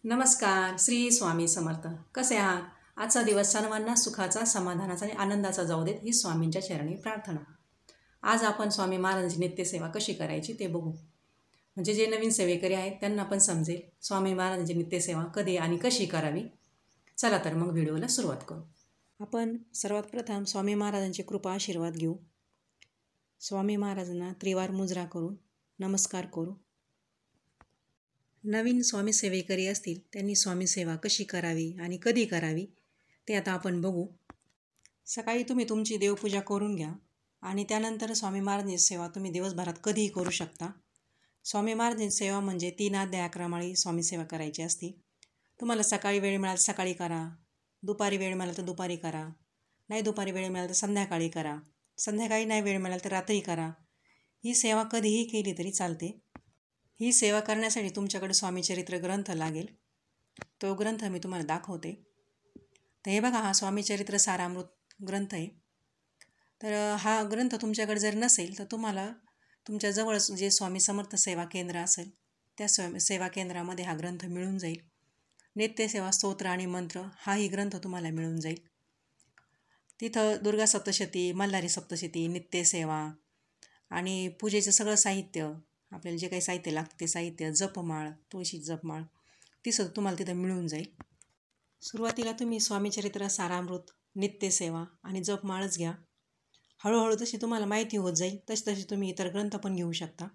नमस्कार. श्री स्वामी समर्थ. कसे आहात? आजचा दिवस सर्वांना सुखाचा, समाधानाचा आणि आनंदाचा जाऊ देत ही स्वामींच्या चरणी प्रार्थना. आज आपण स्वामी महाराजांची नित्यसेवा कशी करायची ते बघू. म्हणजे जे नवीन सेवेकरी आहेत त्यांना पण समजेल स्वामी महाराजांची नित्यसेवा कधी आणि कशी करावी. चला तर मग व्हिडिओला सुरुवात करू. आपण सर्वात प्रथम स्वामी महाराजांची कृपा आशीर्वाद घेऊ. स्वामी महाराजांना त्रिवार मुजरा करून नमस्कार करू. नवीन स्वामी सेवेकरी असतील त्यांनी स्वामी सेवा कशी करावी आणि कधी करावी ते आता आपण बघू. सकाळी तुम्ही तुमची देवपूजा करून घ्या आणि त्यानंतर स्वामी महाराजांची सेवा तुम्ही दिवसभरात कधीही करू शकता. स्वामी महाराजांची सेवा म्हणजे 3 अध्याय 11 माळी स्वामी सेवा करायची असते. तुम्हाला सकाळी वेळ मिळाला तर सकाळी करा, दुपारी वेळ मिळाला तर दुपारी करा, नाही दुपारी वेळ मिळाला तर संध्याकाळी करा, संध्याकाळी नाही वेळ मिळाला तर रात्री करा. ही सेवा कधीही केली तरी चालते. ही सेवा करण्यासाठी तुमच्याकडे स्वामीचरित्र ग्रंथ लागेल. तो ग्रंथ मी तुम्हाला दाखवते. तर हे बघा, हा स्वामीचरित्र सारामृत ग्रंथ आहे. तर हा ग्रंथ तुमच्याकडे जर नसेल तर तुम्हाला तुमच्याजवळ जे स्वामी समर्थ सेवा केंद्र असेल त्या सेवा केंद्रामध्ये हा ग्रंथ मिळून जाईल. नित्यसेवा स्तोत्र आणि मंत्र हाही ग्रंथ तुम्हाला मिळून जाईल. तिथं दुर्गा सप्तशती, मल्हारी सप्तशती, नित्यसेवा आणि पूजेचं सगळं साहित्य, आपल्याला जे काही साहित्य लागतं ते साहित्य, जपमाळ, तुळशी जपमाळ, ती सुद्धा तुम्हाला तिथं मिळून जाईल. सुरुवातीला तुम्ही स्वामीचरित्र सारामृत, नित्यसेवा आणि जपमाळच घ्या. हळूहळू जशी तुम्हाला माहिती होत जाईल तशी तुम्ही इतर ग्रंथ पण घेऊ शकता.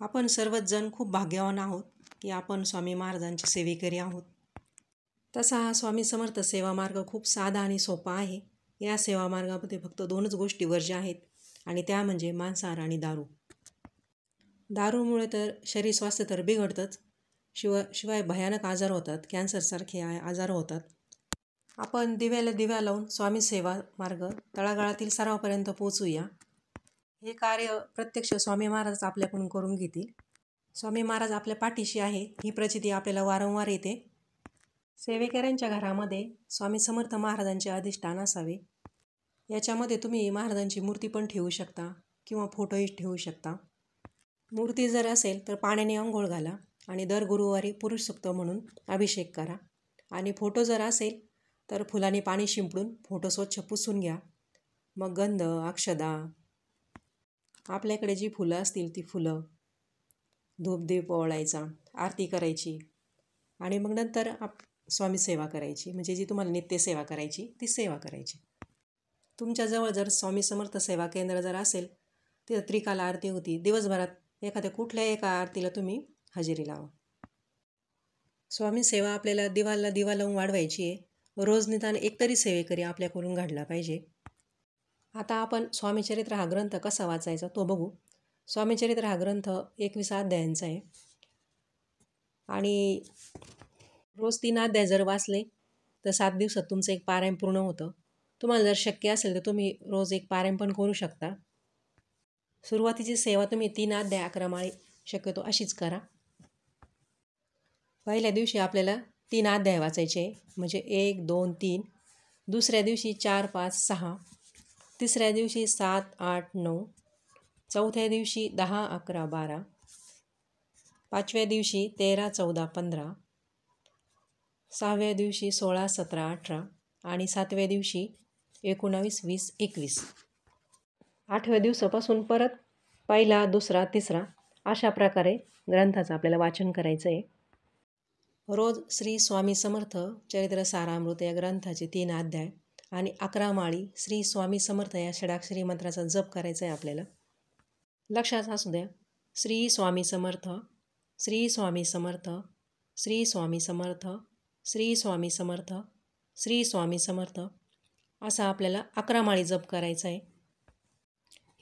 आपण सर्वच जण खूप भाग्यवान आहोत की आपण स्वामी महाराजांचे सेवेकरी आहोत. तसा हा स्वामी समर्थ सेवा मार्ग खूप साधा आणि सोपा आहे. या सेवा मार्गामध्ये फक्त 2च गोष्टी वर्ज्य आहेत आणि त्या म्हणजे मांसाहार आणि दारू. दारूमुळे तर शरीर स्वास्थ्य तर बिघडतंच, शिवाय भयानक आजार होतात, कॅन्सरसारखे आजार होतात. आपण दिव्याला दिवा लावून स्वामी सेवा मार्ग तळागाळातील सर्वांपर्यंत पोचवूया. हे कार्य प्रत्यक्ष स्वामी महाराज आपल्याकडून करून घेतील. स्वामी महाराज आपल्या पाठीशी आहे ही प्रचिती आपल्याला वारंवार येते. सेवेकऱ्यांच्या घरामध्ये स्वामी समर्थ महाराजांचे अधिष्ठान असावे. याच्यामध्ये तुम्ही महाराजांची मूर्ती पण ठेवू शकता किंवा फोटोही ठेवू शकता. मूर्ती जर असेल तर पाण्याने अंघोळ घाला आणि दर गुरुवारी पुरुष सूक्त म्हणून अभिषेक करा. आणि फोटो जर असेल तर फुलाने पाणी शिंपडून फोटो स्वच्छ पुसून घ्या. मग गंध, अक्षदा, आपल्याकडे जी फुलं असतील ती फुलं, धूपदीप ओवाळायचा, आरती करायची आणि मग नंतर स्वामी सेवा करायची. म्हणजे जी तुम्हाला नित्यसेवा करायची ती सेवा करायची. तुमच्याजवळ जर स्वामी समर्थ सेवा केंद्र जर असेल तिथं त्रिकाल आरती होती. दिवसभरात एखाद्या कुठल्या एका आरतीला तुम्ही हजेरी लावा. स्वामी सेवा आपल्याला दिवाला दिवा लावून वाढवायची आहे. रोज निदान एकतरी सेवेकरी आपल्याकडून घडला पाहिजे. आता आपण स्वामीचरित्र हा ग्रंथ कसा वाचायचा तो बघू. स्वामीचरित्र हा ग्रंथ 21 अध्यायांचा आहे आणि रोज 3 अध्याय जर वाचले तर 7 दिवसात तुमचं एक पारायण पूर्ण होतं. तुम्हाला जर शक्य असेल तर तुम्ही रोज एक पारायण पण करू शकता. सुरुवातीची सेवा तुम्ही 3 अध्याय 11 माळी शक्यतो अशीच करा. पहिल्या दिवशी आपल्याला 3 अध्याय वाचायचे, म्हणजे 1, 2, 3. दुसऱ्या दिवशी 4, 5, 6. तिसऱ्या दिवशी 7, 8, 9. चौथ्या दिवशी 10, 11, 12. पाचव्या दिवशी 13, 14, 15. 6व्या दिवशी 16, 17, 18 आणि 7व्या दिवशी 19, 20, 21. 8व्या दिवसापासून परत पहिला, दुसरा, तिसरा अशा प्रकारे ग्रंथाचं आपल्याला वाचन करायचं आहे. रोज श्री स्वामी समर्थ चरित्र सारामृत या ग्रंथाचे 3 अध्याय आणि 11 माळी श्री स्वामी समर्थ या षडाक्षरी मंत्राचा जप करायचा आहे आपल्याला. लक्षात असू द्या, श्री स्वामी समर्थ, श्री स्वामी समर्थ, श्री स्वामी समर्थ, श्री स्वामी समर्थ, श्री स्वामी समर्थ असा आपल्याला 11 माळी जप करायचा आहे.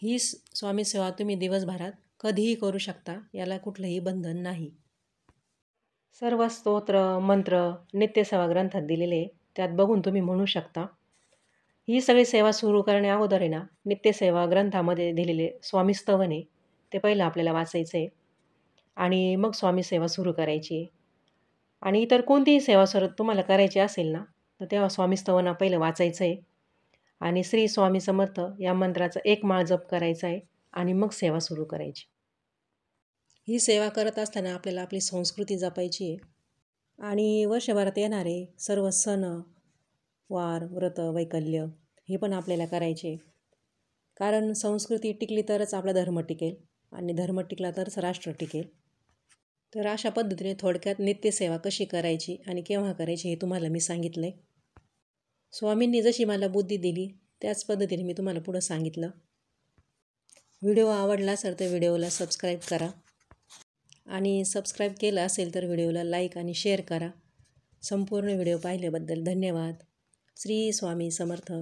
ही स्वामी सेवा तुम्ही दिवसभरात कधीही करू शकता, याला कुठलंही बंधन नाही. सर्व स्तोत्र मंत्र नित्यसेवा ग्रंथात दिलेले त्यात बघून तुम्ही म्हणू शकता. ही सगळी सेवा सुरू करण्या अगोदर आहे ना, नित्यसेवा ग्रंथामध्ये दिलेले स्वामी स्तवन आहे ते पहिलं आपल्याला वाचायचं आहे आणि मग स्वामी सेवा सुरू करायची आहे. आणि इतर कोणतीही सेवा तुम्हाला करायची असेल ना तर तेव्हा स्वामी स्तवन पहिलं वाचायचं आहे आणि श्री स्वामी समर्थ या मंत्राचा 1 माळ जप करायचा आहे आणि मग सेवा सुरू करायची. ही सेवा करत असताना आपल्याला आपली संस्कृती जपायची आहे. आणि वर्षभरात येणारे सर्व सण वार व्रत वैकल्य हे पण आपल्याला करायचे. कारण संस्कृती टिकली तरच आपला धर्म टिकेल आणि धर्म टिकला तरच राष्ट्र टिकेल. तर अशा पद्धतीने थोडक्यात नित्यसेवा कशी करायची आणि केव्हा करायची हे तुम्हाला मी सांगितलं आहे. स्वामींनी जशी मला बुद्धी दिली त्याच पद्धतीने मी तुम्हाला पुढं सांगितलं. व्हिडिओ आवडला असेल तर व्हिडिओला सबस्क्राईब करा आणि सबस्क्राईब केलं असेल तर व्हिडिओला लाईक आणि शेअर करा. संपूर्ण व्हिडिओ पाहिल्याबद्दल धन्यवाद. श्री स्वामी समर्थ.